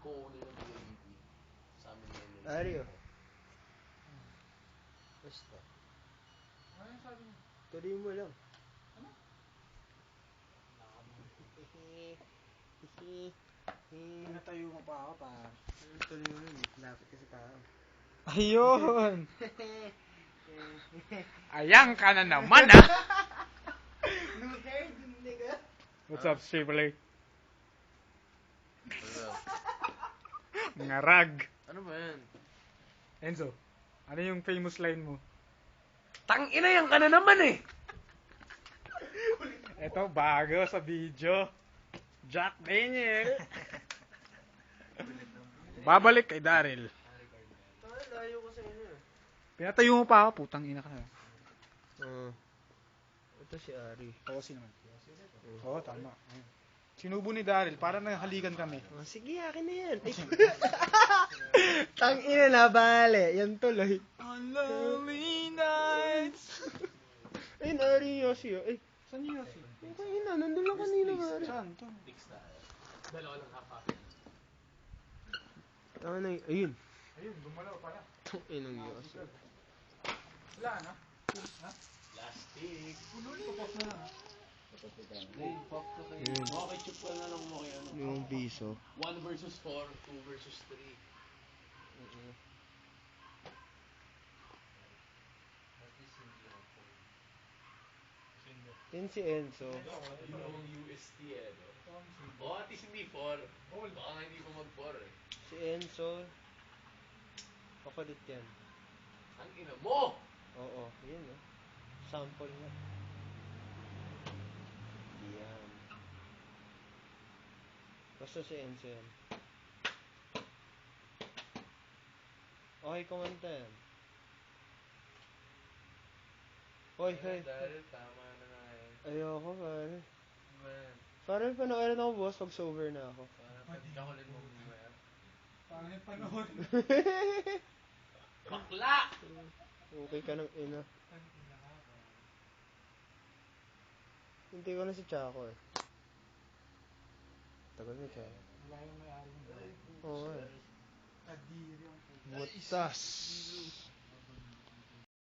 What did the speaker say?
kukunin ng PIDP. Sa amin ngayon na Ari, oh. Basta. Ano yung sabi niya? Tuloy mo lang. Ano? Pinatayo mo pa ako pa. Tuloy mo lang. Lapit kasi pa ako. Ayun! Ayan ka na naman, ha? Loser, nigga. What's up, Stripper? Ano? Ngarag. Ano ba yan? Enzo, ano yung famous line mo? Tangina yan ka na naman eh! Eto, bago sa video. Jack Daniel. Babalik kay Daryl. Layo ko sa inyo. Pinatayo mo pa ako, putang ina ka na. Ito si Ari. Oo, sino man? Oo, tama. Ayun. Sinubo ni Daryl, para nahalikan kami. Sige, akin na yan. Tangina na, bale. Yan tuloy. On lonely nights. Ayun, Ari, Yossi. Ay, Saan yung Yossi? tangina, nandun lang kanina, Ari. Saan to? Dalawa lang hapa. Tangina, ayun. Ayun, gumalaw pala. Tangina ng Yossi. Wala na. Ha? Plastic. Puloy, tapos na. Hey, pop ka kayo. Yun. Okay, chup ka na lang mo kayo. Yung piso. 1 versus 4, 2 versus 3. Yan si Enzo. Yung UST eh, no? O, at least hindi 4. Baka nga hindi pa mag-4 eh. Si Enzo. Papalit yan. Ang ina mo! Oo, yun eh. Sample nga. Yan. Basta si Enzo yan. Okay, kumanta yan. Hoy, hoy. Dahil tama na nga yan. Ayoko, pare. Man, Pare, panoorin ako, boss, pag sober na ako. pagkakulin mo mamaya. Pangit panahon. Bakla! Okay ka ng ina. Hindi ko na si Chaco eh. Tagal na Chaco. Wala yung may-ari ng bahay. Oo nga eh. Kadiri ang puto. Butas.